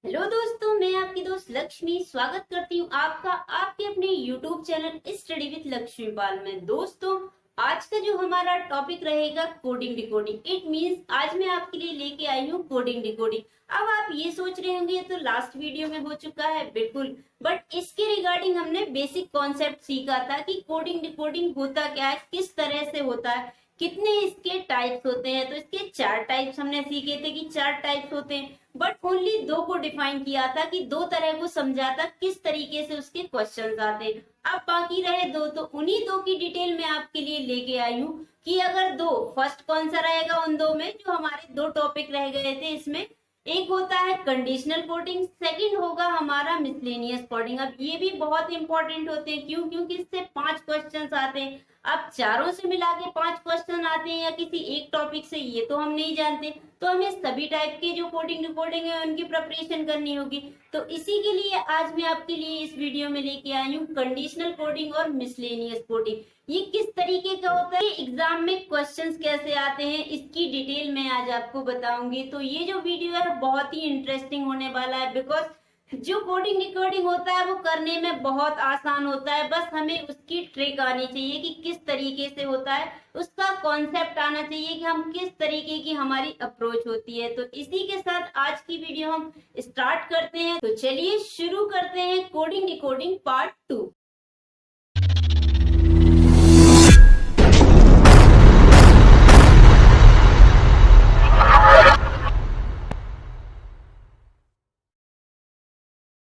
Hello दोस्तों, मैं आपकी दोस्त लक्ष्मी स्वागत करती हूँ आपका आपके अपने YouTube channel study with Lakshmi Pal में। दोस्तों, आज का जो हमारा टॉपिक रहेगा कोडिंग डिकोडिंग। इट मींस आज मैं आपके लिए लेके आई हूँ कोडिंग डिकोडिंग। अब आप ये सोच रहे होंगे ये तो लास्ट वीडियो में हो चुका है, बिल्कुल, बट इसके रिगार्डिंग हमने बेसिक कॉन्सेप्ट सीखा था कि कोडिंग डिकोडिंग होता क्या है, किस तरह से होता है, कितने इसके टाइप्स होते हैं। तो इसके चार टाइप्स हमने सीखे थे कि चार टाइप्स होते हैं, बट ओनली दो को डिफाइन किया था कि दो तरह को समझा था किस तरीके से उसके क्वेश्चंस आते हैं। अब बाकी रहे दो, तो उन्हीं दो की डिटेल में आपके लिए लेके आई हूँ कि अगर दो, फर्स्ट कौन सा रहेगा उन दो में, जो हमारे दो टॉपिक रह गए थे इसमें, एक होता है कंडीशनल कोडिंग, सेकंड होगा हमारा मिसलेनियस कोडिंग। अब ये भी बहुत इंपॉर्टेंट होते हैं, क्यों? क्योंकि इससे 5 क्वेश्चंस आते हैं। अब चारों से मिला के 5 क्वेश्चन आते हैं या किसी एक टॉपिक से, ये तो हम नहीं जानते। तो हमें सभी टाइप के जो कोडिंग डिकोडिंग है उनकी प्रिपरेशन करनी होगी। तो इसी के लिए आज मैं आपके लिए इस वीडियो में लेके आई हूँ कंडीशनल कोडिंग और मिसलेनियस कोडिंग। ये किस तरीके का होता है, एग्जाम में क्वेश्चंस कैसे आते हैं, इसकी डिटेल मैं आज आपको बताऊंगी। तो ये जो वीडियो है बहुत ही इंटरेस्टिंग होने वाला है, बिकॉज जो कोडिंग डिकोडिंग होता है वो करने में बहुत आसान होता है। बस हमें उसकी ट्रिक आनी चाहिए कि किस तरीके से होता है, उसका कॉन्सेप्ट आना चाहिए कि हम किस तरीके की हमारी अप्रोच होती है। तो इसी के साथ आज की वीडियो हम स्टार्ट करते हैं। तो चलिए शुरू करते हैं कोडिंग डिकोडिंग पार्ट 2।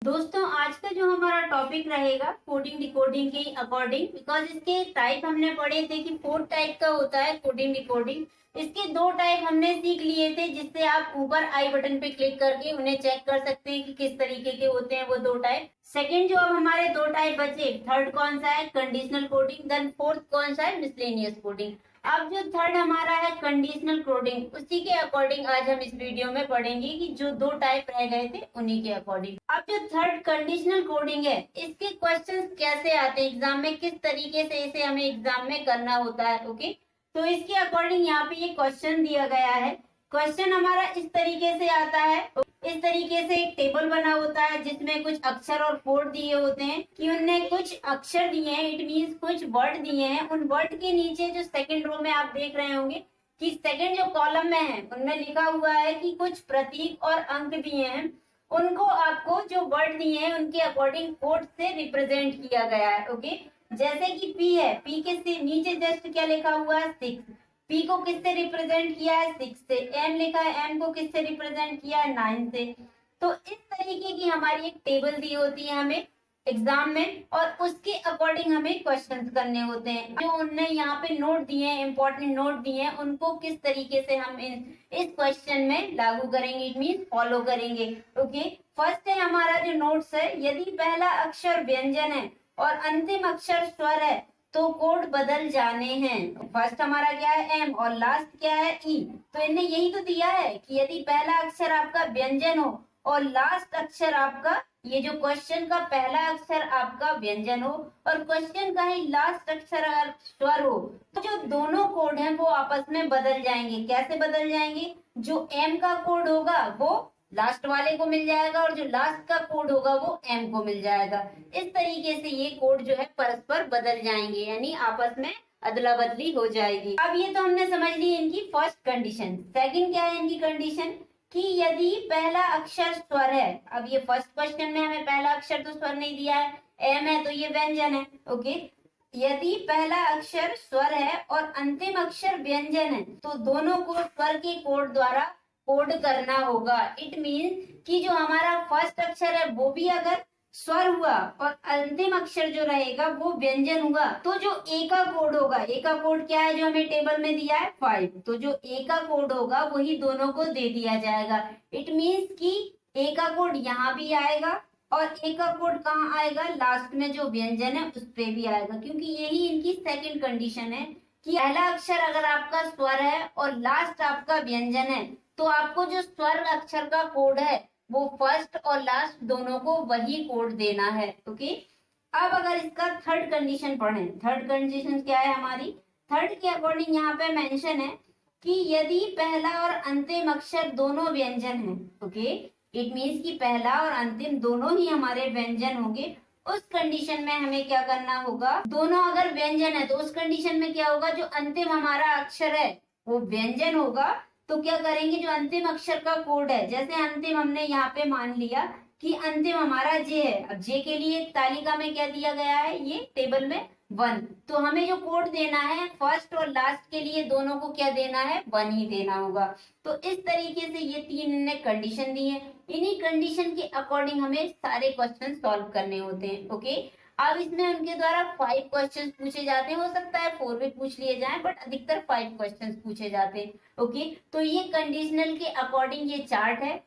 दोस्तों, आज का जो हमारा टॉपिक रहेगा कोडिंग डिकोडिंग के अकॉर्डिंग, बिकॉज इसके टाइप हमने पढ़े थे कि 4 टाइप का होता है कोडिंग डिकोडिंग। इसके 2 टाइप हमने सीख लिए थे, जिससे आप ऊपर आई बटन पे क्लिक करके उन्हें चेक कर सकते हैं कि किस तरीके के होते हैं वो 2 टाइप। सेकंड जो अब हमारे 2 टाइप बचे, थर्ड कौन सा है, कंडीशनल कोडिंग, देन फोर्थ कौन सा है, मिसलेनियस कोडिंग। अब जो थर्ड हमारा है कंडीशनल कोडिंग, उसी के अकॉर्डिंग आज हम इस वीडियो में पढ़ेंगे कि जो 2 टाइप रह गए थे उन्हीं के अकॉर्डिंग। अब जो थर्ड कंडीशनल कोडिंग है, इसके क्वेश्चंस कैसे आते हैं एग्जाम में, किस तरीके से इसे हमें एग्जाम में करना होता है। ओके, तो इसके अकॉर्डिंग यहाँ पे ये क्वेश्चन दिया गया है। क्वेश्चन हमारा इस तरीके से आता है, इस तरीके से एक टेबल बना होता है जिसमें कुछ अक्षर और कोड दिए होते हैं कि उनने कुछ अक्षर दिए हैं, इट मींस कुछ वर्ड दिए हैं। उन वर्ड के नीचे जो सेकंड रो में आप देख रहे होंगे कि सेकंड जो कॉलम में है उनमें लिखा हुआ है कि कुछ प्रतीक और अंक दिए हैं। उनको आपको जो वर्ड दिए हैं उनके अकॉर्डिंग कोड से रिप्रेजेंट किया गया है। ओके, जैसे कि पी है, पी के नीचे जस्ट क्या लिखा हुआ है, 6। पी को किससे रिप्रेजेंट किया है, 6 से। एम लिखा है, एम को किससे रिप्रेजेंट किया है, 9 से। तो इस तरीके की हमारी एक टेबल दी होती है हमें एग्जाम में, और उसके अकॉर्डिंग हमें क्वेश्चंस करने होते हैं। जो उनने यहाँ पे नोट दिए हैं, इंपॉर्टेंट नोट दिए हैं, उनको किस तरीके से हम इस क्वेश्चन में लागू करेंगे, इट मीन फॉलो करेंगे। ओके, फर्स्ट है हमारा जो नोट्स है, यदि पहला अक्षर व्यंजन है और अंतिम अक्षर स्वर है तो कोड बदल जाने हैं। फर्स्ट हमारा क्या है, एम, और लास्ट क्या है, ई। तो इन्हें यही तो दिया है कि यदि पहला अक्षर आपका व्यंजन हो और लास्ट अक्षर आपका, ये जो क्वेश्चन का पहला अक्षर आपका व्यंजन हो और क्वेश्चन का ही लास्ट अक्षर अगर स्वर हो, तो जो दोनों कोड हैं वो आपस में बदल जाएंगे। कैसे बदल जाएंगे, जो एम का कोड होगा वो लास्ट वाले को मिल जाएगा और जो लास्ट का कोड होगा वो एम को मिल जाएगा। इस तरीके से ये कोड जो है परस्पर बदल जाएंगे, यानी आपस में अदला बदली हो जाएगी। अब ये तो हमने समझ ली इनकी फर्स्ट कंडीशन। सेकंड क्या है इनकी कंडीशन, कि यदि पहला अक्षर स्वर है। अब ये फर्स्ट क्वेश्चन में हमें पहला अक्षर तो स्वर नहीं दिया है, एम है तो ये व्यंजन है। ओके, यदि पहला अक्षर स्वर है और अंतिम अक्षर व्यंजन है तो दोनों को स्वर के कोड द्वारा कोड करना होगा। इट मीन कि जो हमारा फर्स्ट अक्षर है वो भी अगर स्वर हुआ और अंतिम अक्षर जो रहेगा वो व्यंजन हुआ, तो जो ए का कोड होगा, ए का कोड क्या है जो हमें टेबल में दिया है, 5, तो जो ए का कोड होगा वही दोनों को दे दिया जाएगा। इट मीन्स कि ए का कोड यहाँ भी आएगा और ए का कोड कहाँ आएगा, लास्ट में जो व्यंजन है उस पे भी आएगा, क्योंकि यही इनकी सेकंड कंडीशन है कि पहला अक्षर अगर आपका स्वर है और लास्ट आपका व्यंजन है, तो आपको जो स्वर अक्षर का कोड है वो फर्स्ट और लास्ट दोनों को वही कोड देना है। ओके, अब अगर इसका थर्ड कंडीशन पढ़ें, थर्ड कंडीशन क्या है हमारी, थर्ड के अकॉर्डिंग यहाँ पे मेंशन है कि यदि पहला और अंतिम अक्षर दोनों व्यंजन हैं। ओके, इट मीन्स कि पहला और अंतिम दोनों ही हमारे व्यंजन होंगे। उस कंडीशन में हमें क्या करना होगा, दोनों अगर व्यंजन है तो उस कंडीशन में क्या होगा, जो अंतिम हमारा अक्षर है वो व्यंजन होगा, तो क्या करेंगे, जो अंतिम अक्षर का कोड है, जैसे अंतिम हमने यहाँ पे मान लिया कि अंतिम हमारा जे है। अब जे के लिए तालिका में क्या दिया गया है, ये टेबल में 1, तो हमें जो कोड देना है फर्स्ट और लास्ट के लिए दोनों को क्या देना है, 1 ही देना होगा। तो इस तरीके से ये 3 इन्होंने कंडीशन दी है। इन्हीं कंडीशन के अकॉर्डिंग हमें सारे क्वेश्चन सॉल्व करने होते हैं। ओके, अब इसमें उनके द्वारा 5 क्वेश्चन पूछे जाते हैं, हो सकता है 4 भी पूछ लिए जाए, बट अधिकतर 5 क्वेश्चन पूछे जाते हैं। ओके, तो ये कंडीशनल के अकॉर्डिंग ये चार्ट है।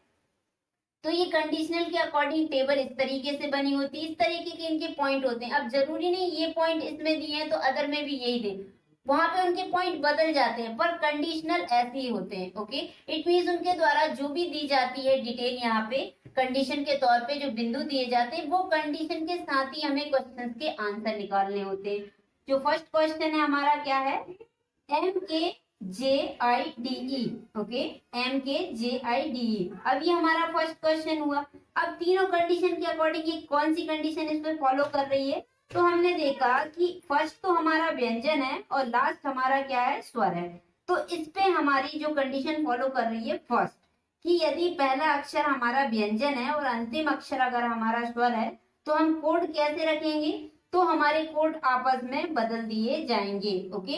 तो ये कंडीशनल के अकॉर्डिंग टेबल इस तरीके से बनी होती है, इस तरीके के इनके पॉइंट होते हैं। अब जरूरी नहीं ये पॉइंट इसमें दिए हैं तो अदर में भी यही दे, वहां पे उनके पॉइंट बदल जाते हैं, पर कंडीशनल ऐसे ही होते हैं। ओके, इट मीन्स उनके द्वारा जो भी दी जाती है डिटेल यहाँ पे कंडीशन के तौर पे जो बिंदु दिए जाते हैं, वो कंडीशन के साथ ही हमें क्वेश्चन के आंसर निकालने होते हैं। जो फर्स्ट क्वेश्चन है हमारा क्या है, MKJIDE। Okay, MKJIDE। अब ये हमारा फर्स्ट क्वेश्चन हुआ। अब तीनों कंडीशन के अकॉर्डिंग ये कौन सी कंडीशन इसमें फॉलो कर रही है, तो हमने देखा कि फर्स्ट तो हमारा व्यंजन है और लास्ट हमारा क्या है, स्वर है। तो इस पे हमारी जो कंडीशन फॉलो कर रही है फर्स्ट, कि यदि पहला अक्षर हमारा व्यंजन है और अंतिम अक्षर अगर हमारा स्वर है, तो हम कोड कैसे रखेंगे, तो हमारे कोड आपस में बदल दिए जाएंगे। ओके,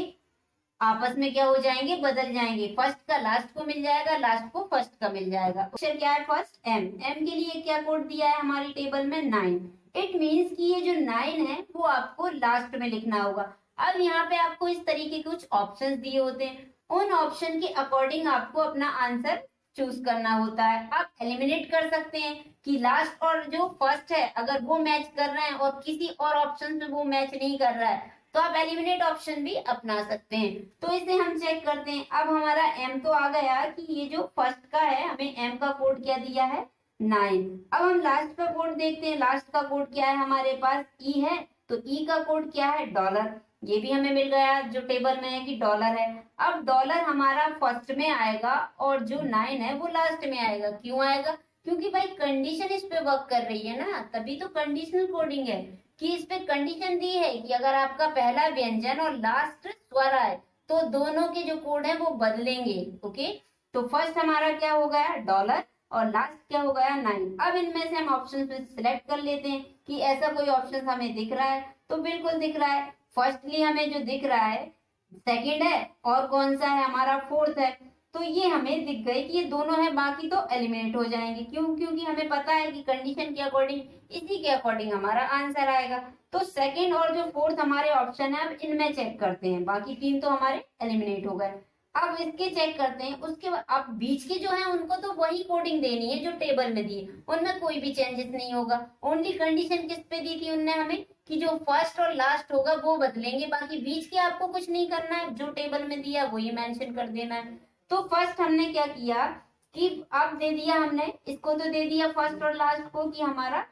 आपस में क्या हो जाएंगे, बदल जाएंगे। फर्स्ट का लास्ट को मिल जाएगा, लास्ट को फर्स्ट का मिल जाएगा। अक्षर क्या है, फर्स्ट एम। एम के लिए क्या कोड दिया है हमारी टेबल में, 9। इट मीन्स कि ये जो 9 है वो आपको लास्ट में लिखना होगा। अब यहाँ पे आपको इस तरीके के कुछ ऑप्शंस दिए होते हैं, उन ऑप्शन के अकॉर्डिंग आपको अपना आंसर चूज करना होता है। आप एलिमिनेट कर सकते हैं कि लास्ट और जो फर्स्ट है अगर वो मैच कर रहे हैं और किसी और ऑप्शन में वो मैच नहीं कर रहा है, तो आप एलिमिनेट ऑप्शन भी अपना सकते हैं। तो इसे हम चेक करते हैं। अब हमारा एम तो आ गया कि ये जो फर्स्ट का है, हमें एम का कोड क्या दिया है, 9। अब हम लास्ट का कोड देखते हैं। लास्ट का कोड क्या है हमारे पास, ई है, तो ई का कोड क्या है, $। ये भी हमें मिल गया जो टेबल में है कि $। है। अब $, हमारा फर्स्ट में आएगा और जो 9 है वो लास्ट में आएगा। क्यों आएगा, क्योंकि भाई कंडीशन इस पे वर्क कर रही है ना, तभी तो कंडीशनल कोडिंग है कि इस पे कंडीशन दी है कि अगर आपका पहला व्यंजन और लास्ट स्वर आए तो दोनों के जो कोड है वो बदलेंगे। ओके, तो फर्स्ट हमारा क्या हो गया, $, और लास्ट क्या हो गया, 9। अब इनमें से हम ऑप्शन पे सिलेक्ट कर लेते हैं कि ऐसा कोई ऑप्शन हमें दिख रहा है, तो बिल्कुल दिख रहा है। फर्स्टली हमें जो दिख रहा है सेकंड है, और कौन सा है हमारा, फोर्थ है। तो ये हमें दिख गए कि ये दोनों है, बाकी तो एलिमिनेट हो जाएंगे। क्यों, क्योंकि हमें पता है कि कंडीशन के अकॉर्डिंग इसी के अकॉर्डिंग हमारा आंसर आएगा। तो सेकंड और जो फोर्थ हमारे ऑप्शन है, अब इनमें चेक करते हैं। बाकी 3 तो हमारे एलिमिनेट हो गए। अब इसके चेक करते हैं। उसके बाद अब बीच के जो है उनको तो वही कोडिंग देनी है जो टेबल में दी है, उनमें कोई भी चेंजेस नहीं होगा। ओनली कंडीशन किस पे दी थी उनने हमें, कि जो फर्स्ट और लास्ट होगा वो बदलेंगे, बाकी बीच के आपको कुछ नहीं करना है, जो टेबल में दिया वही मेंशन कर देना है। तो फर्स्ट हमने क्या किया कि अब दे दिया हमने इसको, तो दे दिया फर्स्ट और लास्ट को कि हमारा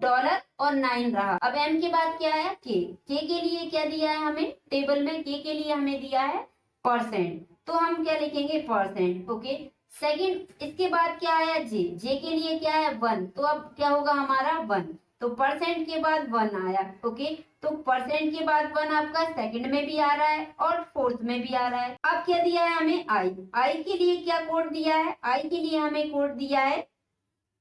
$, और 9 रहा। अब एम के बाद क्या है, के के लिए क्या दिया है हमें टेबल में, के के लिए हमें दिया है %, तो हम क्या लिखेंगे, %। ओके, सेकंड इसके बाद क्या आया, जे के लिए क्या है, 1, तो अब क्या होगा हमारा 1, तो % के बाद 1 आया। ओके, तो % के बाद 1 आपका सेकंड में भी आ रहा है और फोर्थ में भी आ रहा है। अब क्या दिया है हमें, आई के लिए क्या कोड दिया है, आई के लिए हमें कोड दिया है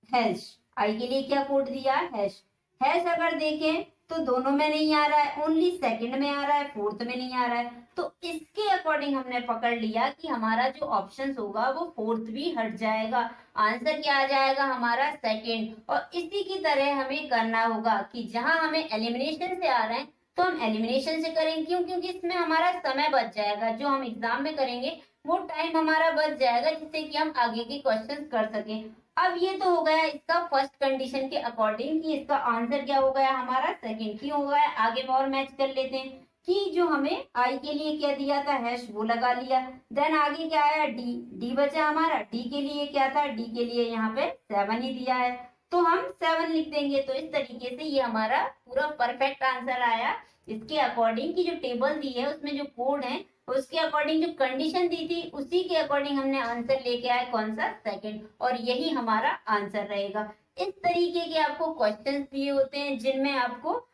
हैश। आई के लिए क्या कोड दिया है, हैश। हैश अगर देखें तो दोनों में नहीं आ रहा है, ओनली सेकंड में आ रहा है, फोर्थ में नहीं आ रहा है। तो इसके अकॉर्डिंग हमने पकड़ लिया कि हमारा जो ऑप्शन होगा वो फोर्थ भी हट जाएगा, आंसर क्या आ जाएगा हमारा सेकंड। और इसी की तरह हमें करना होगा कि जहां हमें एलिमिनेशन से आ रहे हैं तो हम एलिमिनेशन से करेंगे। क्यों, क्योंकि इसमें हमारा समय बच जाएगा, जो हम एग्जाम में करेंगे वो टाइम हमारा बच जाएगा, जिससे कि हम आगे के क्वेश्चन कर सकें। अब ये तो हो गया इसका फर्स्ट कंडीशन के अकॉर्डिंग कि इसका आंसर क्या हो गया हमारा सेकंड। क्यों हो गया, आगे में और मैच कर लेते हैं कि जो हमें आई के लिए क्या दिया था, हैश, वो लगा लिया। देन आगे क्या आया, डी बचा हमारा। डी के लिए क्या था, डी के लिए यहाँ पे 7 ही दिया है, तो हम 7 लिख देंगे। तो इस तरीके से ये हमारा पूरा परफेक्ट आंसर आया इसके अकॉर्डिंग कि जो टेबल दी है उसमें जो कोड है उसके अकॉर्डिंग जो कंडीशन दी थी उसी के अकॉर्डिंग हमने आंसर लेके आए, कौन सा, सेकंड, और यही हमारा आंसर रहेगा। इस तरीके के आपको क्वेश्चंस दिए होते हैं जिनमें आपको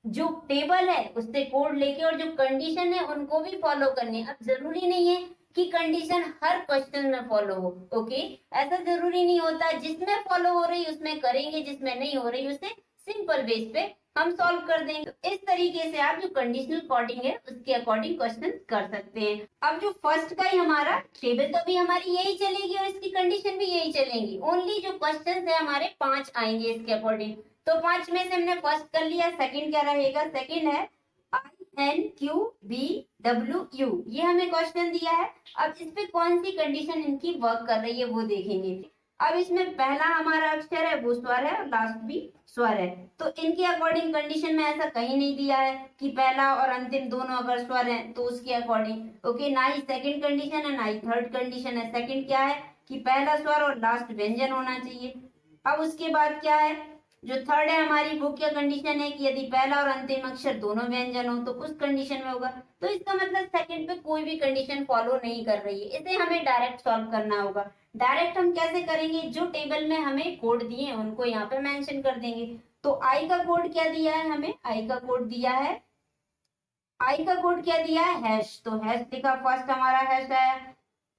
जो टेबल है उससे कोड लेके और जो कंडीशन है उनको भी फॉलो करनी है। अब जरूरी नहीं है कि कंडीशन हर क्वेश्चन में फॉलो हो, ओके, ऐसा जरूरी नहीं होता, जिसमें फॉलो हो रही उसमें करेंगे, जिसमें नहीं हो रही उसे सिंपल बेस पे हम सॉल्व कर देंगे। तो इस तरीके से आप जो कंडीशनल कोडिंग है उसके अकॉर्डिंग क्वेश्चन कर सकते हैं। अब जो फर्स्ट का ही हमारा टेबल तो भी हमारी यही चलेगी और इसकी कंडीशन भी यही चलेगी, ओनली जो क्वेश्चन है हमारे 5 आएंगे इसके अकॉर्डिंग। तो 5 में से हमने फर्स्ट कर लिया, सेकंड क्या रहेगा, सेकंड है INQBWU, ये हमें क्वेश्चन दिया है। अब इस पे कौन सी कंडीशन इनकी वर्क कर रही है वो देखेंगे। अब इसमें पहला हमारा अक्षर है वो स्वर है और लास्ट भी स्वर है, तो इनके अकॉर्डिंग कंडीशन में ऐसा कहीं नहीं दिया है कि पहला और अंतिम दोनों अगर स्वर हैं तो उसके अकॉर्डिंग, ओके, ना ही सेकंड कंडीशन है ना ही थर्ड कंडीशन है। सेकंड क्या है कि पहला स्वर और लास्ट व्यंजन होना चाहिए। अब उसके बाद क्या है, जो थर्ड है हमारी वो क्या कंडीशन है कि यदि पहला और अंतिम अक्षर दोनों व्यंजन हो तो उस कंडीशन में होगा। तो इसका मतलब सेकंड पे कोई भी कंडीशन फॉलो नहीं कर रही है, इसे हमें डायरेक्ट सॉल्व करना होगा। डायरेक्ट हम कैसे करेंगे, जो टेबल में हमें कोड दिए हैं उनको यहाँ पे मेंशन कर देंगे। तो आई का कोड क्या दिया है, हमें आई का कोड दिया है, आई का कोड क्या दिया है, हैश, तो हैश लिखा, फर्स्ट हमारा हैश आया।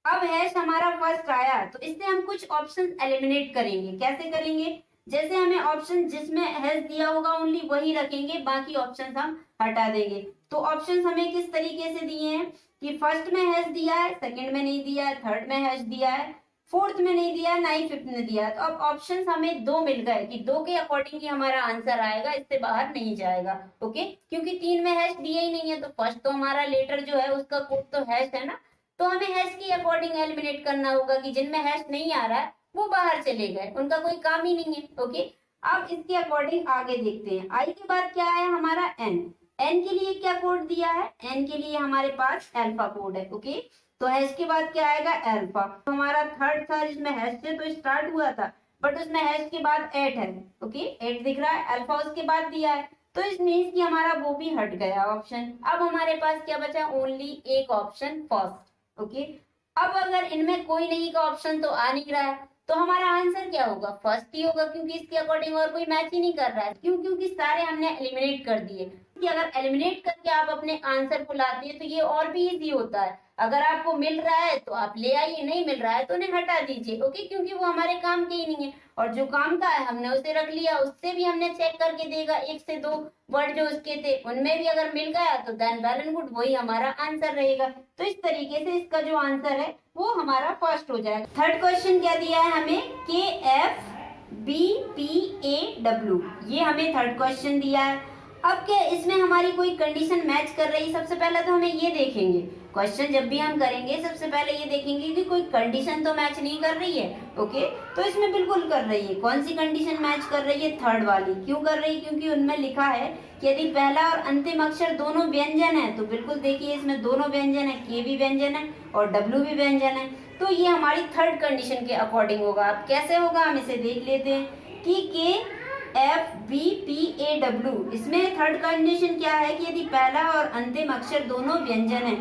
अब हैश हमारा फर्स्ट आया तो इससे हम कुछ ऑप्शन एलिमिनेट करेंगे। कैसे करेंगे, जैसे हमें ऑप्शन जिसमें हैश दिया होगा ओनली वही रखेंगे, बाकी ऑप्शन हम हटा देंगे। तो ऑप्शन हमें किस तरीके से दिए हैं कि फर्स्ट में हैश दिया है, सेकंड में नहीं दिया है, थर्ड में हैश दिया है, फोर्थ में नहीं दिया, ना ही फिफ्थ में दिया। तो अब ऑप्शंस हमें 2 मिल गए कि 2 के अकॉर्डिंग ही हमारा आंसर आएगा, इससे बाहर नहीं जाएगा, ओके, क्योंकि 3 में हैश दिया ही नहीं है। तो फर्स्ट तो हमारा लेटर जो है उसका कोड तो हैश है ना, तो हमें हैश के अकॉर्डिंग एलिमिनेट करना होगा कि जिनमें हैश नहीं आ रहा है वो बाहर चले गए, उनका कोई काम ही नहीं है, ओके। अब इसके अकॉर्डिंग आगे देखते हैं, आई के बाद क्या है हमारा एन, एन के लिए क्या कोड दिया है, एन के लिए हमारे पास अल्फा कोड है, ओके। तो हैश के बाद क्या आएगा, अल्फा। तो हमारा थर्ड था जिसमें हैश से तो स्टार्ट हुआ था, बट उसमें हैश के बाद 8 है, ओके, 8 दिख रहा है, अल्फा उसके बाद दिया है, तो इस मीन्स कि हमारा वो भी हट गया ऑप्शन। अब हमारे पास क्या बचा, ओनली एक ऑप्शन फर्स्ट, ओके। अब अगर इनमें कोई नहीं का ऑप्शन तो आ नहीं रहा है तो हमारा आंसर क्या होगा, फर्स्ट ही होगा, क्योंकि इसके अकॉर्डिंग और कोई मैच ही नहीं कर रहा है। क्यों, क्योंकि सारे हमने एलिमिनेट कर दिए। कि अगर एलिमिनेट करके आप अपने आंसर को लाते हैं तो ये और भी इजी होता है। अगर आपको मिल रहा है तो आप ले आइए, नहीं मिल रहा है तो उन्हें हटा दीजिए, ओके, क्योंकि वो हमारे काम के ही नहीं है। और जो काम का है हमने उसे रख लिया, उससे भी हमने चेक करके देगा, 1 से 2 वर्ड जो उसके थे उनमें भी अगर मिल गया तो देन वेल एंड गुड, वही हमारा आंसर रहेगा। तो इस तरीके से इसका जो आंसर है वो हमारा फर्स्ट हो जाएगा। थर्ड क्वेश्चन क्या दिया है हमें, KFBPAW, ये हमें थर्ड क्वेश्चन दिया है। अब क्या इसमें हमारी कोई कंडीशन मैच कर रही है, सबसे पहले तो हमें ये देखेंगे, क्वेश्चन जब भी हम करेंगे सबसे पहले ये देखेंगे कि कोई कंडीशन तो मैच नहीं कर रही है, ओके। तो इसमें बिल्कुल कर रही है। कौन सी कंडीशन मैच कर रही है, थर्ड वाली। क्यों कर रही है, क्योंकि उनमें लिखा है कि यदि पहला और अंतिम अक्षर दोनों व्यंजन है, तो बिल्कुल देखिए इसमें दोनों व्यंजन है, के भी व्यंजन है और डब्ल्यू भी व्यंजन है, तो ये हमारी थर्ड कंडीशन के अकॉर्डिंग होगा। अब कैसे होगा हम इसे देख लेते हैं कि KFBPAW, इसमें थर्ड कंडीशन क्या है कि यदि पहला और अंतिम अक्षर दोनों व्यंजन है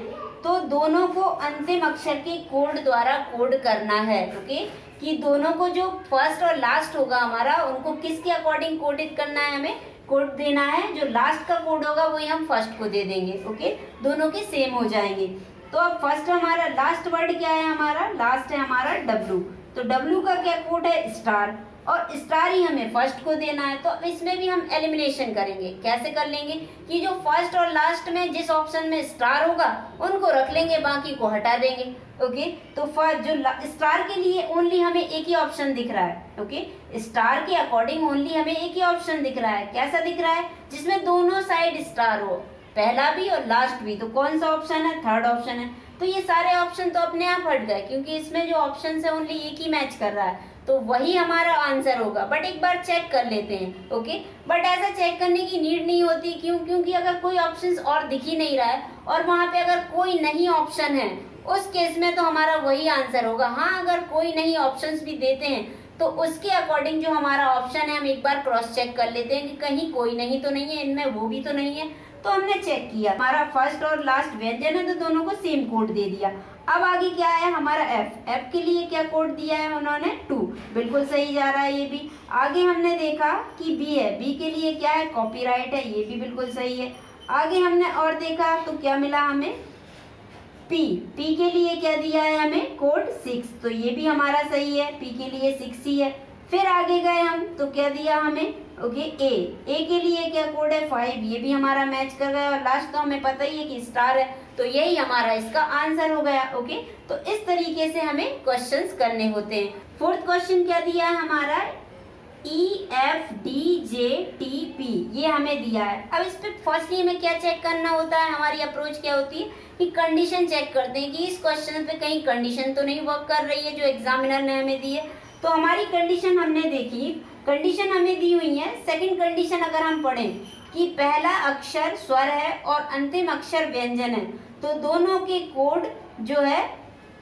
तो दोनों को अंतिम अक्षर के कोड द्वारा कोड करना है, ओके, कि दोनों को जो फर्स्ट और लास्ट होगा हमारा उनको किसके अकॉर्डिंग कोडित करना है, हमें कोड देना है, जो लास्ट का कोड होगा वही हम फर्स्ट को दे देंगे, ओके, दोनों के सेम हो जाएंगे। तो अब फर्स्ट हमारा लास्ट वर्ड क्या है, हमारा लास्ट है हमारा डब्लू, तो डब्लू का क्या कोड है, स्टार, और स्टार ही हमें फर्स्ट को देना है। तो अब इसमें भी हम एलिमिनेशन करेंगे। कैसे कर लेंगे कि जो फर्स्ट और लास्ट में जिस ऑप्शन में स्टार होगा उनको रख लेंगे, बाकी को हटा देंगे, ओके। तो फर्स्ट जो स्टार के लिए ओनली हमें एक ही ऑप्शन दिख रहा है, ओके, स्टार के अकॉर्डिंग ओनली हमें एक ही ऑप्शन दिख रहा है। कैसा दिख रहा है, जिसमें दोनों साइड स्टार हो, पहला भी और लास्ट भी। तो कौन सा ऑप्शन है, थर्ड ऑप्शन है। तो ये सारे ऑप्शन तो अपने आप हट गए, क्योंकि इसमें जो ऑप्शन है ओनली एक ही मैच कर रहा है, तो वही हमारा आंसर होगा। बट एक बार चेक कर लेते हैं, ओके। बट ऐसा चेक करने की नीड नहीं होती, क्यों, क्योंकि अगर कोई ऑप्शन और दिख ही नहीं रहा है और वहां पे अगर कोई नहीं ऑप्शन है, उस केस में तो हमारा वही आंसर होगा। हाँ, अगर कोई नहीं ऑप्शन भी देते हैं तो उसके अकॉर्डिंग जो हमारा ऑप्शन है हम एक बार क्रॉस चेक कर लेते हैं कि कहीं कोई नहीं तो नहीं है, इनमें वो भी तो नहीं है, तो हमने चेक किया हमारा फर्स्ट और लास्ट व्यंजन है तो दोनों को सेम कोड दे दिया। अब आगे क्या है हमारा एफ के लिए क्या कोड दिया है उन्होंने 2, बिल्कुल सही जा रहा है ये भी। आगे हमने देखा कि बी है, बी के लिए क्या है कॉपीराइट है, ये भी बिल्कुल सही है। आगे हमने और देखा तो क्या मिला हमें पी के लिए क्या दिया है हमें कोड 6, तो ये भी हमारा सही है, पी के लिए 6 ही है। फिर आगे गए हम तो क्या दिया हमें ओके ए के लिए क्या कोड है 5, ये भी हमारा मैच कर गया। और लास्ट तो हमें पता ही है कि स्टार है, तो यही हमारा इसका आंसर हो गया। ओके, तो इस तरीके से हमें क्वेश्चंस करने होते हैं। फोर्थ क्वेश्चन क्या दिया है हमारा EFDJTP, ये हमें दिया है। अब इस पे फर्स्टली हमें क्या चेक करना होता है, हमारी अप्रोच क्या होती है कि कंडीशन चेक करते हैं कि इस क्वेश्चन पे कहीं कंडीशन तो नहीं वर्क कर रही है जो एग्जामिनर ने हमें दी है। तो हमारी कंडीशन हमने देखी, कंडीशन हमें दी हुई है। सेकंड कंडीशन अगर हम पढ़ें कि पहला अक्षर स्वर है और अंतिम अक्षर व्यंजन है, तो दोनों के कोड जो है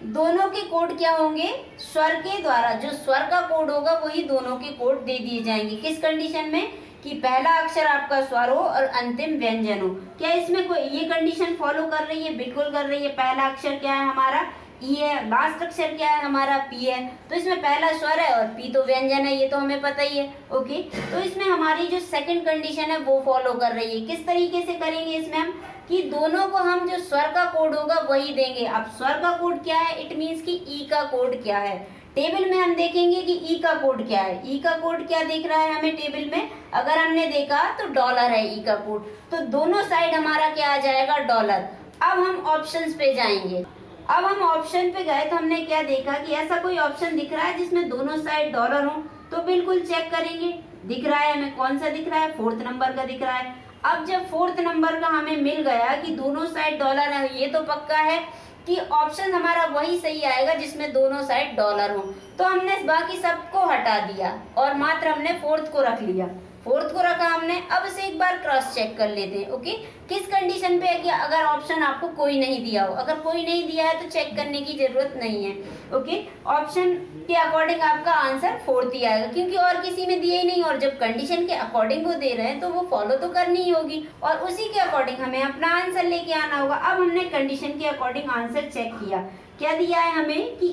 दोनों के कोड क्या होंगे स्वर के द्वारा, जो स्वर का कोड होगा वही दोनों के कोड दे दिए जाएंगे। किस कंडीशन में कि पहला अक्षर आपका स्वर हो और अंतिम व्यंजन हो। क्या इसमें कोई ये कंडीशन फॉलो कर रही है? बिल्कुल कर रही है। पहला अक्षर क्या है हमारा ई है, लास्ट अक्षर क्या है हमारा पी है, तो इसमें पहला स्वर है और पी तो व्यंजन है, ये तो हमें पता ही है। ओके, तो इसमें हमारी जो सेकंड कंडीशन है वो फॉलो कर रही है। किस तरीके से करेंगे इसमें हम कि दोनों को हम जो स्वर का कोड होगा वही देंगे। अब स्वर का कोड क्या है, इट मीन्स कि ई का कोड क्या है। टेबल में हम देखेंगे कि ई का कोड क्या है। ई का कोड क्या दिख रहा है हमें टेबल में, अगर हमने देखा तो डॉलर है ई का कोड, तो दोनों साइड हमारा क्या आ जाएगा डॉलर। अब हम ऑप्शंस पे जाएंगे। अब हम ऑप्शन पे गए तो हमने क्या देखा कि ऐसा कोई ऑप्शन दिख रहा है जिसमें दोनों साइड डॉलर हो, तो बिल्कुल चेक करेंगे। दिख रहा है हमें, कौन सा दिख रहा है, 4th नंबर का दिख रहा है। अब जब 4th नंबर का हमें मिल गया कि दोनों साइड डॉलर है, ये तो पक्का है कि ऑप्शन हमारा वही सही आएगा जिसमें दोनों साइड डॉलर हो। तो हमने बाकी सबको हटा दिया और मात्र हमने 4th को रख लिया। 4th को रखा हमने। अब इसे एक बार क्रॉस चेक कर लेते हैं। ओके, किस कंडीशन पे है कि अगर ऑप्शन आपको कोई नहीं दिया हो, अगर कोई नहीं दिया है तो चेक करने की जरूरत नहीं है। ओके, ऑप्शन के अकॉर्डिंग आपका आंसर 4th ही आएगा, क्योंकि और किसी में दिया ही नहीं, और जब कंडीशन के अकॉर्डिंग वो दे रहे हैं तो वो फॉलो तो करनी ही होगी और उसी के अकॉर्डिंग हमें अपना आंसर लेके आना होगा। अब हमने कंडीशन के अकॉर्डिंग आंसर चेक किया, क्या दिया है हमें कि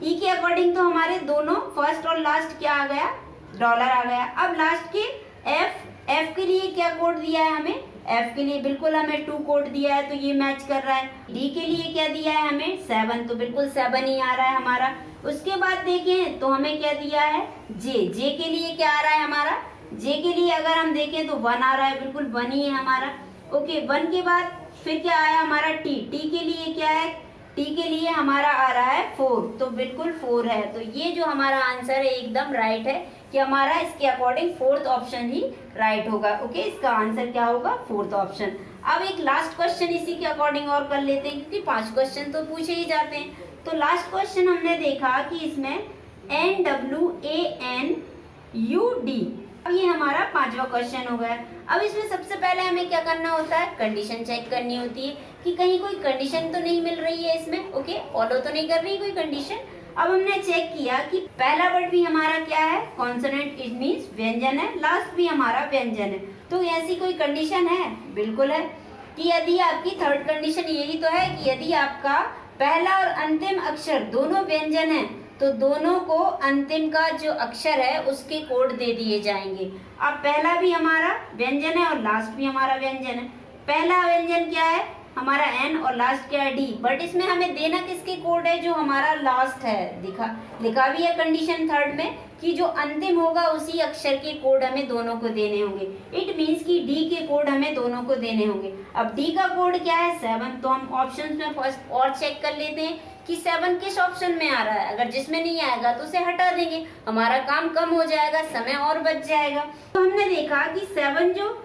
ई के अकॉर्डिंग तो हमारे दोनों फर्स्ट और लास्ट क्या आ गया डॉलर आ गया। अब लास्ट के एफ के लिए क्या कोड दिया है हमें, एफ के लिए बिल्कुल हमें 2 कोड दिया है, तो ये मैच कर रहा है। डी के लिए क्या दिया है हमें 7, तो बिल्कुल 7 ही आ रहा है हमारा। उसके बाद देखें तो हमें क्या दिया है जे के लिए क्या आ रहा है हमारा, जे के लिए अगर हम देखें तो 1 आ रहा है, बिल्कुल 1 ही है हमारा। ओके, 1 के बाद फिर क्या आया हमारा टी के लिए क्या है, टी के लिए हमारा आ रहा है 4, तो बिल्कुल 4 है। तो ये जो हमारा आंसर है एकदम राइट है कि हमारा इसके अकॉर्डिंग 4th ऑप्शन ही राइट होगा। ओके, इसका आंसर क्या होगा 4th ऑप्शन। अब एक लास्ट क्वेश्चन इसी के अकॉर्डिंग और कर लेते हैं, क्योंकि 5 क्वेश्चन तो पूछे ही जाते हैं। तो लास्ट क्वेश्चन हमने देखा कि इसमें NWANUD, अब ये हमारा 5वां क्वेश्चन हो गया। अब इसमें सबसे पहले हमें क्या करना होता है, कंडीशन चेक करनी होती है कि कहीं कोई कंडीशन तो नहीं मिल रही है इसमें। ओके, फॉलो तो नहीं कर रही कोई कंडीशन। अब हमने चेक किया कि पहला वर्ड भी हमारा क्या है कॉन्सोनेंट, इट मींस व्यंजन है, लास्ट भी हमारा व्यंजन है, तो ऐसी कोई कंडीशन है, बिल्कुल है। कि यदि आपकी थर्ड कंडीशन यही तो है कि यदि आपका पहला और अंतिम अक्षर दोनों व्यंजन है तो दोनों को अंतिम का जो अक्षर है उसके कोड दे दिए जाएंगे। अब पहला भी हमारा व्यंजन है और लास्ट भी हमारा व्यंजन है। पहला व्यंजन क्या है हमारा एन और लास्ट क्या है डी, बट इसमें हमें देना किसके कोड है, जो हमारा लास्ट है। लिखा भी है कंडीशन थर्ड में कि जो अंतिम होगा उसी अक्षर के कोड हमें दोनों को देने होंगे। इट मींस कि डी के कोड हमें दोनों को देने होंगे। अब डी का कोड क्या है 7, तो हम ऑप्शन में फर्स्ट और चेक कर लेते हैं कि 7 किस ऑप्शन में आ रहा है। अगर जिसमें नहीं आएगा तो उसे हटा देंगे, हमारा काम कम हो जाएगा, समय और बच जाएगा। तो हमने देखा कि 7 जो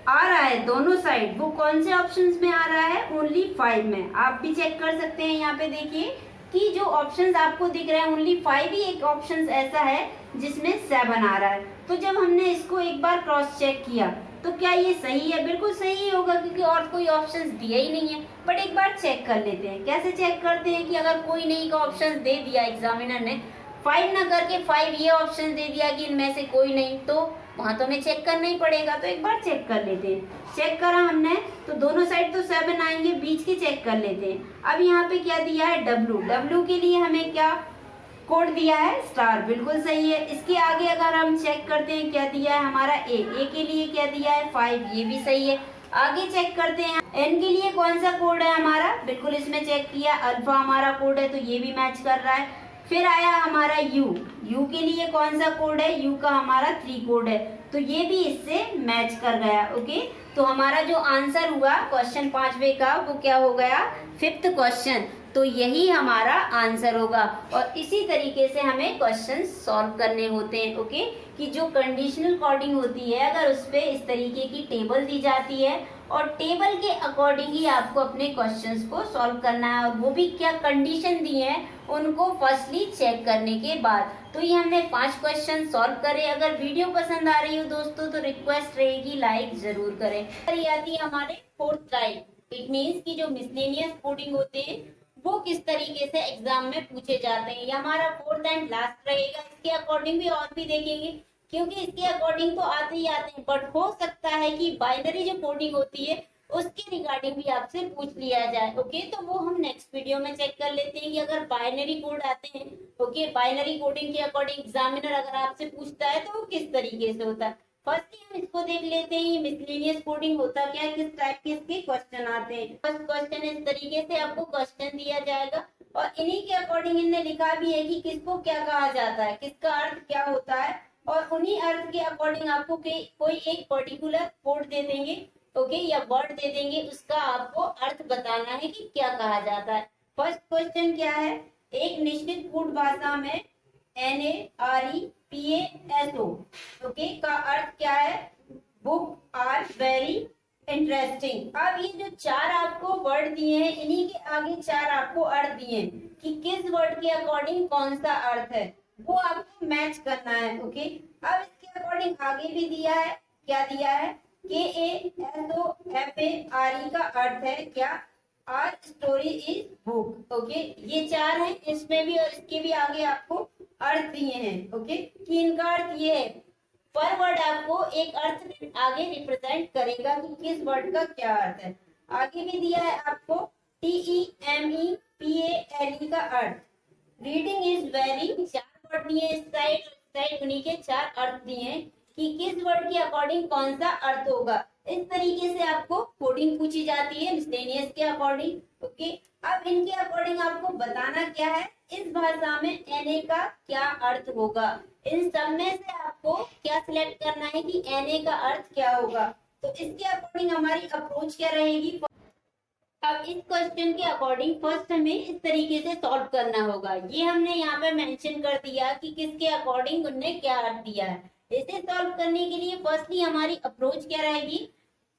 आ रहा है दोनों साइड वो कौन से ऑप्शंस में आ रहा है, ओनली 5 में। आप भी चेक कर सकते हैं, यहाँ पे देखिए कि जो ऑप्शंस आपको दिख रहे हैं ओनली 5 ही एक ऑप्शन ऐसा है जिसमें 7 आ रहा है। तो जब हमने इसको एक बार क्रॉस चेक किया तो क्या ये सही है, बिल्कुल सही ही होगा क्योंकि और कोई ऑप्शंस दिया ही नहीं है। बट एक बार चेक कर लेते हैं, कैसे चेक करते हैं कि अगर कोई नहीं का ऑप्शन दे दिया एग्जामिनर ने 5 ना करके 5 ये ऑप्शन दे दिया कि इनमें से कोई नहीं, तो वहां तो हमें चेक करना ही पड़ेगा। तो एक बार चेक कर लेते हैं। चेक करा हमने तो दोनों साइड तो 7 आएंगे, बीच के चेक कर लेते हैं। अब यहाँ पे क्या दिया है, W के लिए हमें क्या कोड दिया है, स्टार, बिल्कुल सही है। इसके आगे अगर हम चेक करते हैं क्या दिया है हमारा ए के लिए क्या दिया है 5, ये भी सही है। आगे चेक करते हैं एन के लिए कौन सा कोड है हमारा, बिल्कुल इसमें चेक किया, अल्फा हमारा कोड है तो ये भी मैच कर रहा है। फिर आया हमारा यू के लिए कौन सा कोड है, यू का हमारा 3 कोड है तो ये भी इससे मैच कर गया। ओके, तो हमारा जो आंसर हुआ क्वेश्चन 5वें का वो क्या हो गया, 5th क्वेश्चन, तो यही हमारा आंसर होगा। और इसी तरीके से हमें क्वेश्चन सॉल्व करने होते हैं। ओके, कि जो कंडीशनल कोडिंग होती है अगर उस पे इस तरीके की टेबल दी जाती है और टेबल के अकॉर्डिंग ही आपको अपने क्वेश्चंस को सॉल्व करना है, और वो भी क्या कंडीशन दी है उनको फर्स्टली चेक करने के बाद। तो ये हमने 5 क्वेश्चन सॉल्व करे। अगर वीडियो पसंद आ रही हो दोस्तों तो रिक्वेस्ट रहेगी लाइक जरूर करें। ये आती है हमारे 4th टाइप, इट मीन्स की जो मिसलेनियस कोडिंग होते हैं वो किस तरीके से एग्जाम में पूछे जाते हैं। ये हमारा 4th एंड लास्ट रहेगा। इसके अकॉर्डिंग भी और भी देखेंगे क्योंकि इसके अकॉर्डिंग तो आते ही आते हैं, बट हो सकता है कि बाइनरी जो कोडिंग होती है उसके रिगार्डिंग भी आपसे पूछ लिया जाए। ओके, तो वो हम नेक्स्ट वीडियो में चेक कर लेते हैं कि अगर बाइनरी कोड आते हैं, ओके, बाइनरी कोडिंग के अकॉर्डिंग एग्जामिनर अगर आपसे पूछता है तो वो किस तरीके से होता है। फर्स्ट हम इसको देख लेते हैं, मिसलेनियस कोडिंग होता क्या है, किस टाइप के इसके क्वेश्चन आते हैं। फर्स्ट क्वेश्चन इस तरीके से आपको क्वेश्चन दिया जाएगा और इन्हीं के अकॉर्डिंग इनने लिखा भी है कि किसको क्या कहा जाता है, किसका अर्थ क्या होता है, और उन्हीं अर्थ के अकॉर्डिंग आपको कोई एक पर्टिकुलर कोड दे देंगे, ओके, या वर्ड दे देंगे, उसका आपको अर्थ बताना है कि क्या कहा जाता है। फर्स्ट क्वेश्चन क्या है, एक निश्चित कूट भाषा में NAREPASO, ओके, का अर्थ क्या है, बुक आर वेरी इंटरेस्टिंग। अब ये जो 4 आपको वर्ड दिए हैं इन्हीं के आगे 4 आपको अर्थ दिए हैं कि किस वर्ड के अकॉर्डिंग कौन सा अर्थ है वो आपको मैच करना है। ओके, अब इसके अकॉर्डिंग आगे भी दिया है, क्या दिया है, KASOFARE का अर्थ है क्या, our story is book. Okay, ये 4 हैं, इसमें भी और इसके भी आगे आपको अर्थ दिए हैं। ओके, कि इनका अर्थ ये है, पर वर्ड आपको एक अर्थ आगे रिप्रेजेंट करेगा कि किस वर्ड का क्या अर्थ है। आगे भी दिया है आपको TEMEPALE का अर्थ, रीडिंग इज वेरी, 4 वर्ड दिए इस साइड उन्हीं के 4 अर्थ दिए कि किस वर्ड के अकॉर्डिंग कौन सा अर्थ होगा। इस तरीके से आपको कोडिंग पूछी जाती है मिसलेनियस के अकॉर्डिंग। ओके, अब इनके अकॉर्डिंग आपको बताना क्या है, इस भाषा में NA का क्या अर्थ होगा। इन सब में से आपको क्या सिलेक्ट करना है कि NA का अर्थ क्या होगा। तो इसके अकॉर्डिंग हमारी अप्रोच क्या रहेगी। अब इस क्वेश्चन के अकॉर्डिंग फर्स्ट हमें इस तरीके से सॉल्व करना होगा। ये हमने यहाँ पे मेंशन कर दिया कि किसके अकॉर्डिंग उन्होंने क्या अर्थ दिया है। इसे सॉल्व करने के लिए फर्स्टली हमारी अप्रोच क्या रहेगी,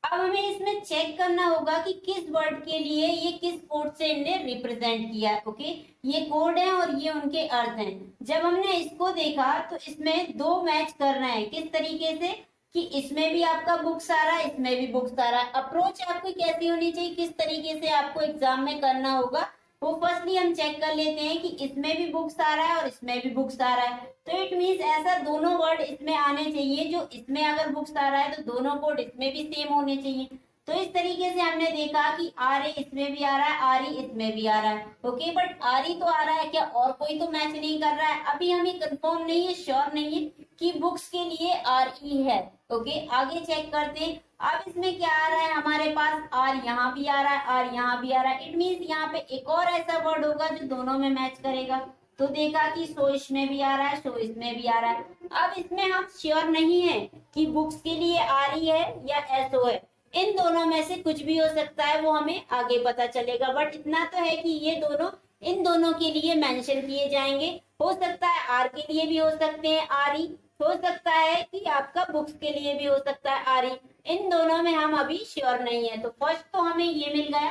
अब हमें इसमें चेक करना होगा कि किस वर्ड के लिए ये किस कोड से इनने रिप्रेजेंट किया है। ओके, ये कोड है और ये उनके अर्थ हैं। जब हमने इसको देखा तो इसमें 2 मैच कर रहे हैं, किस तरीके से कि इसमें भी आपका बुक्स आ रहा है, इसमें भी बुक्स आ रहा है। अप्रोच आपकी कैसी होनी चाहिए, किस तरीके से आपको एग्जाम में करना होगा, वो फर्स्टली हम चेक कर लेते हैं कि इसमें भी बुक्स आ रहा है और इसमें भी बुक्स आ रहा है। तो इट मीन्स ऐसा दोनों वर्ड इसमें आने चाहिए, जो इसमें अगर बुक्स आ रहा है तो दोनों कोड इसमें भी सेम होने चाहिए। तो इस तरीके से हमने देखा कि आर ए इसमें भी आ रहा है, आर ई इसमें भी आ रहा है। ओके, बट आर ई तो आ रहा है, क्या और कोई तो मैच नहीं कर रहा है। अभी हमें कंफर्म नहीं है, श्योर नहीं है कि बुक्स के लिए आर ई है। ओके, आगे चेक करते हैं। अब इसमें क्या आ रहा है हमारे पास, आर यहाँ भी आ रहा है, आर यहाँ भी आ रहा है। इट मीन्स यहाँ पे एक और ऐसा वर्ड होगा जो दोनों में मैच करेगा। तो देखा कि सो इसमें भी आ रहा है, सो इसमें भी आ रहा है। अब इसमें हम श्योर नहीं है कि बुक्स के लिए आर ई है या एस ओ है, इन दोनों में से कुछ भी हो सकता है, वो हमें आगे पता चलेगा। बट इतना तो है कि ये दोनों इन दोनों के लिए मेंशन किए जाएंगे। हो सकता है आर के लिए भी हो सकते हैं आर ई, हो सकता है कि आपका बुक्स के लिए भी हो सकता है आर ई। इन दोनों में हम अभी श्योर नहीं है। तो फर्स्ट तो हमें ये मिल गया।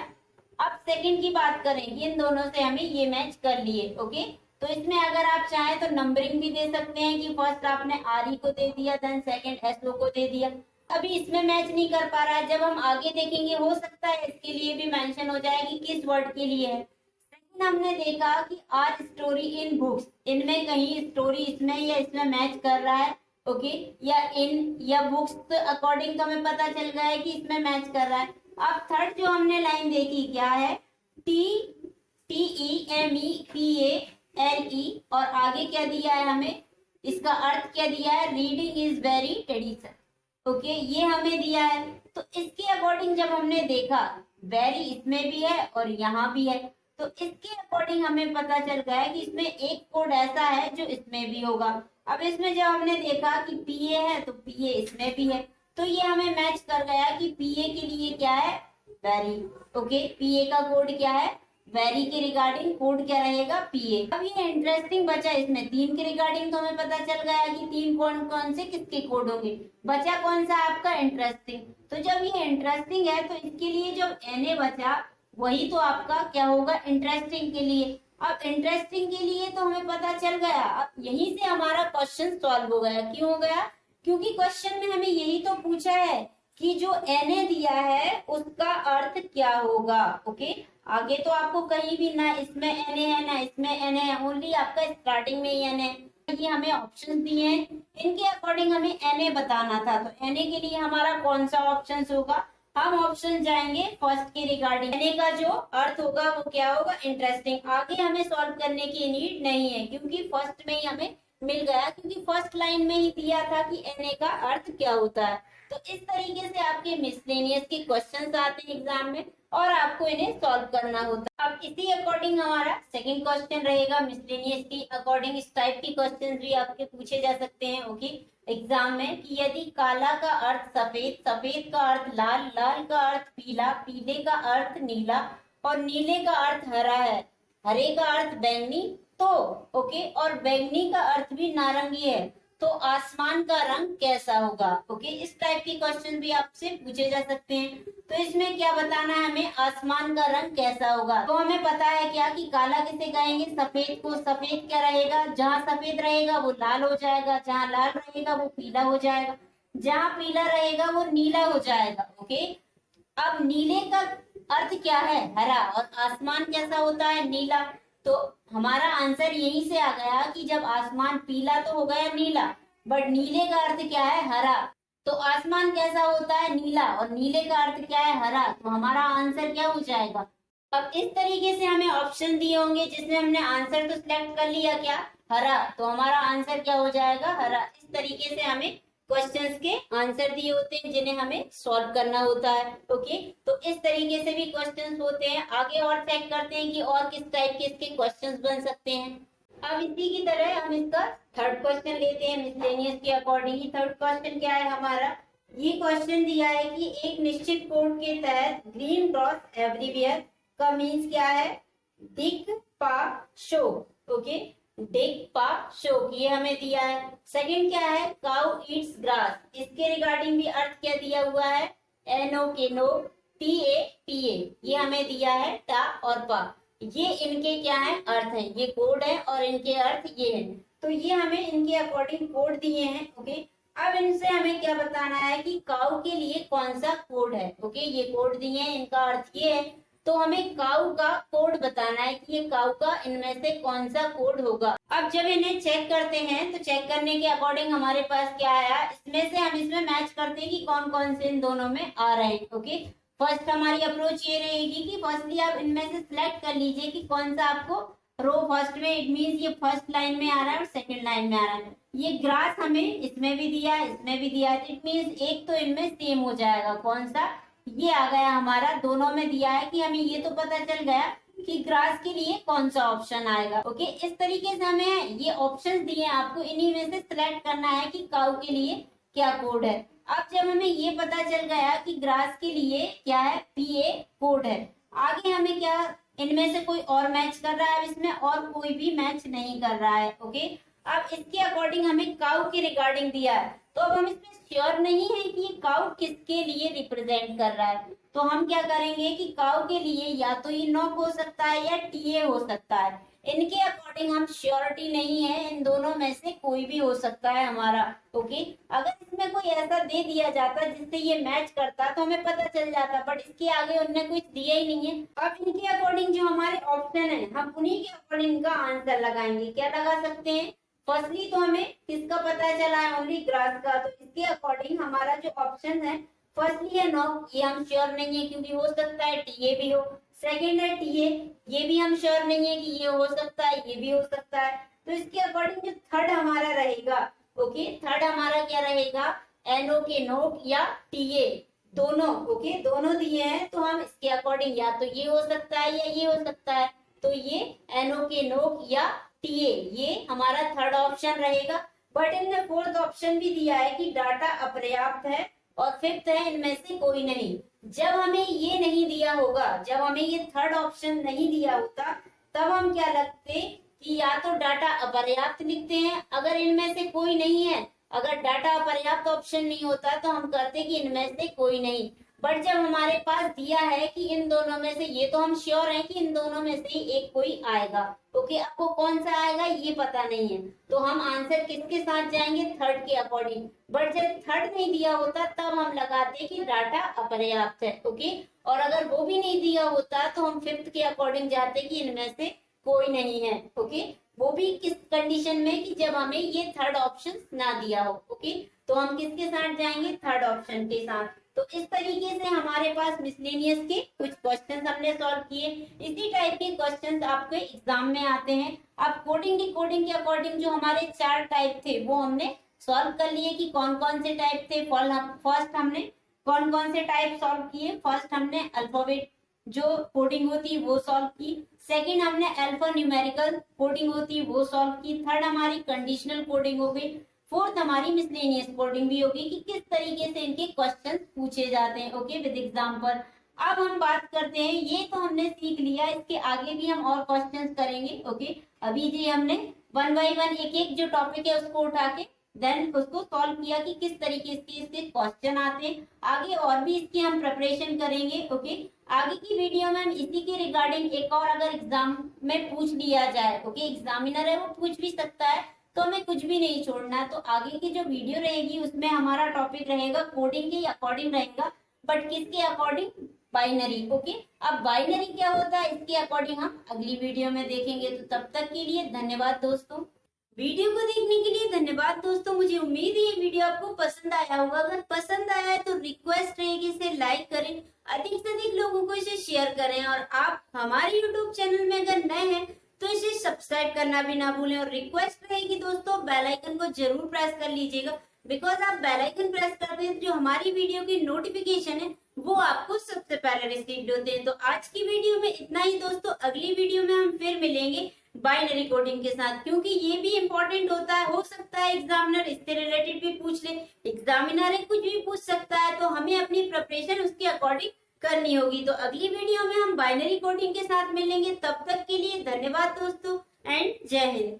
अब सेकंड की बात करें, इन दोनों से हमें ये मैच कर लिए। ओके, तो इसमें अगर आप चाहें तो नंबरिंग भी दे सकते हैं कि फर्स्ट आपने आर ई को दे दिया, देन सेकंड एस ओ को दे दिया। अभी इसमें मैच नहीं कर पा रहा है, जब हम आगे देखेंगे हो सकता है इसके लिए भी मेंशन हो जाए कि किस वर्ड के लिए है। हमने देखा कि आर स्टोरी इन बुक्स, इनमें कहीं स्टोरी इसमें या इसमें मैच कर रहा है, ओके, या इन या बुक्स अकॉर्डिंग तो हमें पता चल गया है कि इसमें मैच कर रहा है। अब थर्ड जो हमने लाइन देखी क्या है, TEMEPALE, और आगे क्या दिया है हमें, इसका अर्थ क्या दिया है, reading is very traditional, okay, ये हमें दिया है। तो इसके अकॉर्डिंग जब हमने देखा वेरी इसमें भी है और यहाँ भी है, तो इसके अकॉर्डिंग हमें पता चल गया है कि इसमें एक कोड ऐसा है जो इसमें भी होगा। अब इसमें जब हमने देखा कि पीए है तो पीए इसमें भी है, तो ये हमें मैच कर गया कि पीए के लिए क्या है, वेरी, ओके, पीए का कोड क्या है, वेरी के रिगार्डिंग कोड क्या रहेगा, पीए। अब ये इंटरेस्टिंग बचा, इसमें 3 के रिगार्डिंग तो हमें पता चल गया कि 3 कौन कौन से किसके कोड होंगे, बचा कौन सा आपका इंटरेस्टिंग। तो जब ये इंटरेस्टिंग है तो इसके लिए जो एनए बचा वही तो आपका क्या होगा, इंटरेस्टिंग के लिए। अब इंटरेस्टिंग के लिए तो हमें पता चल गया, अब यहीं से हमारा क्वेश्चन सॉल्व हो गया। क्यों हो गया, क्योंकि क्वेश्चन में हमें यही तो पूछा है कि जो एनए दिया है उसका अर्थ क्या होगा, ओके। आगे तो आपको कहीं भी ना इसमें एनए है ना इसमें एनए है, ओनली आपका स्टार्टिंग में ही एनए है। ये हमें ऑप्शन दिए हैं, इनके अकॉर्डिंग हमें एनए बताना था, तो एनए के लिए हमारा कौन सा ऑप्शन होगा, हम ऑप्शन जाएंगे फर्स्ट के रिगार्डिंग। एनए का जो अर्थ होगा वो क्या होगा, इंटरेस्टिंग। आगे हमें सॉल्व करने की नीड नहीं है क्योंकि फर्स्ट में ही हमें मिल गया, क्योंकि फर्स्ट लाइन में ही दिया था कि एनए का अर्थ क्या होता है। तो इस तरीके से आपके मिसलेनियस के क्वेश्चंस आते हैं एग्जाम में और आपको इन्हें सॉल्व करना होता है। अब इसी अकॉर्डिंग हमारा सेकंड क्वेश्चन रहेगा मिसलेनियस की अकॉर्डिंग। इस टाइप के क्वेश्चंस भी आपके पूछे जा सकते हैं, ओके, एग्जाम में, कि यदि काला का अर्थ सफेद, सफेद का अर्थ लाल, लाल का अर्थ पीला, पीले का अर्थ नीला और नीले का अर्थ हरा है, हरे का अर्थ बैंगनी, तो ओके, और बैंगनी का अर्थ भी नारंगी है, तो आसमान का रंग कैसा होगा, ओके। इस टाइप के क्वेश्चन भी आपसे पूछे जा सकते हैं। तो इसमें क्या बताना है हमें, आसमान का रंग कैसा होगा। तो हमें पता है क्या कि काला किसे कहेंगे, सफेद को। सफेद क्या रहेगा, जहाँ सफेद रहेगा वो लाल हो जाएगा, जहाँ लाल रहेगा वो पीला हो जाएगा, जहाँ पीला रहेगा वो नीला हो जाएगा, ओके। अब नीले का अर्थ क्या है, हरा, और आसमान कैसा होता है, नीला। तो हमारा आंसर यहीं से आ गया कि जब आसमान पीला तो हो गया नीला, बट नीले का अर्थ क्या है, हरा, तो आसमान कैसा होता है, नीला, और नीले का अर्थ क्या है, हरा, तो हमारा आंसर क्या हो जाएगा। अब इस तरीके से हमें ऑप्शन दिए होंगे जिसमें हमने आंसर तो सिलेक्ट कर लिया क्या, हरा, तो हमारा आंसर क्या हो जाएगा, हरा। इस तरीके से हमें क्वेश्चंस के आंसर दिए होते हैं जिन्हें हमें सॉल्व करना होता है, ओके। तो इस तरीके से भी क्वेश्चंस होते हैं। आगे और चेक करते हैं कि और किस टाइप के इसके क्वेश्चंस बन सकते हैं। अब इसी की तरह हम इसका थर्ड क्वेश्चन लेते हैं मिसलेनियस के अकॉर्डिंग ही। थर्ड क्वेश्चन क्या है हमारा, ये क्वेश्चन दिया है कि एक निश्चित कोड के तहत ग्रीन क्रॉस एवरीवेयर का मीन्स क्या है, दिख पा शो, ओके, डिग पा शोक, ये हमें दिया है। सेकंड क्या है, काउ ईट्स ग्रास, इसके रिगार्डिंग भी अर्थ क्या दिया हुआ है, एनो के नो, टी ए पी ए, ये हमें दिया है टा और पा, ये इनके क्या है, अर्थ है, ये कोड है और इनके अर्थ ये है। तो ये हमें इनके अकॉर्डिंग कोड दिए हैं, ओके। अब इनसे हमें क्या बताना है कि काउ के लिए कौन सा कोड है, ओके, ये कोड दिए हैं, इनका अर्थ ये है, तो हमें काउ का कोड बताना है कि ये काउ का इनमें से कौन सा कोड होगा। अब जब इन्हें चेक करते हैं तो चेक करने के अकॉर्डिंग हमारे पास क्या आया, इसमें से हम इसमें मैच करते हैं कि कौन कौन से इन दोनों में आ रहे हैं, ओके। फर्स्ट हमारी अप्रोच ये रहेगी कि फर्स्टली आप इनमें से सिलेक्ट कर लीजिए कि कौन सा आपको रो फर्स्ट में, इट मीन्स ये फर्स्ट लाइन में आ रहा है और सेकंड लाइन में आ रहा है। ये ग्रास हमें इसमें भी दिया है, इसमें भी दिया है, इट मीन्स एक तो इनमें सेम हो जाएगा, कौन सा, ये आ गया हमारा, दोनों में दिया है कि हमें ये तो पता चल गया कि ग्रास के लिए कौन सा ऑप्शन आएगा, ओके। इस तरीके से हमें ये ऑप्शन दिए, आपको इन्हीं में से सिलेक्ट करना है कि काउ के लिए क्या कोड है। अब जब हमें ये पता चल गया कि ग्रास के लिए क्या है, पीए कोड है, आगे हमें क्या, इनमें से कोई और मैच कर रहा है, इसमें और कोई भी मैच नहीं कर रहा है, ओके। अब इसके अकॉर्डिंग हमें काउ के रिगार्डिंग दिया है, तो अब हम इसमें श्योर नहीं है कि ये काउ किसके लिए रिप्रेजेंट कर रहा है, तो हम क्या करेंगे कि काउ के लिए या तो ये नॉक हो सकता है या टीए हो सकता है। इनके अकॉर्डिंग हम श्योरिटी नहीं है, इन दोनों में से कोई भी हो सकता है हमारा, ओके। अगर इसमें इसमें कोई ऐसा दे दिया जाता जिससे ये मैच करता तो हमें पता चल जाता, बट इसके आगे उन्होंने कुछ दिया ही नहीं है। अब इनके अकॉर्डिंग जो हमारे ऑप्शन है हम उन्हीं के अकॉर्डिंग का आंसर लगाएंगे। क्या लगा सकते हैं? फर्स्टली तो हमें किसका पता चला है? ओनली ग्रास का। तो इसके अकॉर्डिंग हमारा जो ऑप्शन है फर्स्टली है नॉक, ये हम श्योर नहीं है क्योंकि हो सकता है टीए भी हो। सेकेंड है टीए, ये भी हम श्योर नहीं है कि ये हो सकता है, ये भी हो सकता है। तो इसके अकॉर्डिंग जो थर्ड हमारा रहेगा, ओके, थर्ड हमारा क्या रहेगा? एनओ के नोक या टीए दोनों, ओके, दोनों दिए हैं तो हम इसके अकॉर्डिंग या तो ये हो सकता है या ये हो सकता है। तो ये एनओ के नोक या टीए ये हमारा थर्ड ऑप्शन रहेगा। बट इनने फोर्थ ऑप्शन भी दिया है कि डाटा अपर्याप्त है, और फिफ्थ है इनमें से कोई नहीं। जब हमें ये नहीं दिया होगा, जब हमें ये थर्ड ऑप्शन नहीं दिया होता, तब हम क्या लगते कि या तो डाटा अपर्याप्त लिखते हैं अगर इनमें से कोई नहीं है, अगर डाटा अपर्याप्त ऑप्शन नहीं होता तो हम कहते कि इनमें से कोई नहीं। बट जब हमारे पास दिया है कि इन दोनों में से, ये तो हम श्योर हैं कि इन दोनों में से एक कोई आएगा, ओके, आपको कौन सा आएगा ये पता नहीं है, तो हम आंसर किसके साथ जाएंगे? थर्ड के अकॉर्डिंग। बट जब थर्ड नहीं दिया होता तब हम लगाते कि डाटा अपर्याप्त है, ओके, और अगर वो भी नहीं दिया होता तो हम फिफ्थ के अकॉर्डिंग जाते कि इनमें से कोई नहीं है, ओके, वो भी किस कंडीशन में कि जब हमें ये थर्ड ऑप्शन ना दिया हो, ओके, तो हम किसके साथ जाएंगे? थर्ड ऑप्शन के साथ। तो इस तरीके से हमारे पास मिसलेनियस के कुछ क्वेश्चन हमने सॉल्व किए। इसी टाइप के क्वेश्चन आपके एग्जाम में आते हैं। अब कोडिंग डिकोडिंग के अकॉर्डिंग जो हमारे 4 टाइप थे वो हमने सॉल्व कर लिए कि कौन कौन से टाइप थे। फर्स्ट हमने कौन कौन से टाइप सॉल्व किए? फर्स्ट हमने अल्फाबेट जो कोडिंग होती वो सॉल्व की। सेकंड हमने अल्फा न्यूमेरिकल कोडिंग होती वो सॉल्व की। थर्ड हमारी कंडीशनल कोडिंग हो गई। फोर्थ हमारी मिसलेनियस कोडिंग भी होगी कि किस तरीके से इनके क्वेश्चन पूछे जाते हैं, ओके, विद एग्जांपल। अब हम बात करते हैं, ये तो हमने सीख लिया, इसके आगे भी हम और क्वेश्चंस करेंगे, ओके। अभी जी हमने 1 बाय 1 एक एक जो टॉपिक है उसको उठा के देन उसको सॉल्व किया कि किस तरीके से इसके क्वेश्चन आते हैं। आगे और भी इसकी हम प्रिपरेशन करेंगे, ओके। आगे की वीडियो में हम इसी के रिगार्डिंग एक और अगर एग्जाम में पूछ लिया जाए, ओके, एग्जामिनर है वो पूछ भी सकता है तो हमें कुछ भी नहीं छोड़ना है। तो आगे की जो वीडियो रहेगी उसमें हमारा टॉपिक रहेगा कोडिंग के अकॉर्डिंग रहेगा, बट किसके अकॉर्डिंग? Binary, okay. अब बाइनरी क्या होता है इसके अकॉर्डिंग हम अगली वीडियो में देखेंगे। तो तब तक के लिए धन्यवाद दोस्तों। वीडियो को देखने के लिए धन्यवाद दोस्तों। मुझे उम्मीद है ये वीडियो आपको पसंद आया होगा। अगर पसंद आया है तो रिक्वेस्ट रहेगी इसे लाइक करें, अधिक से अधिक लोगों को इसे शेयर करें, और आप हमारे यूट्यूब चैनल में अगर नए हैं तो इसे सब्सक्राइब करना भी ना भूलें। और रिक्वेस्ट रहेगी दोस्तों बेल आइकन को जरूर प्रेस कर लीजिएगा, बिकॉज आप बेल आइकन प्रेस करते हैं जो हमारी वीडियो की नोटिफिकेशन है वो आपको सबसे पहले रिसीव होते हैं। तो आज की वीडियो में इतना ही दोस्तों। अगली वीडियो में हम फिर मिलेंगे बाइनरी कोडिंग के साथ, क्योंकि ये भी इम्पोर्टेंट होता है। हो सकता है एग्जामिनर इससे रिलेटेड भी पूछ ले, एग्जामिनर है कुछ भी पूछ सकता है, तो हमें अपनी प्रिपरेशन उसके अकॉर्डिंग करनी होगी। तो अगली वीडियो में हम बाइनरी कोडिंग के साथ मिलेंगे। तब तक के लिए धन्यवाद दोस्तों एंड जय हिंद।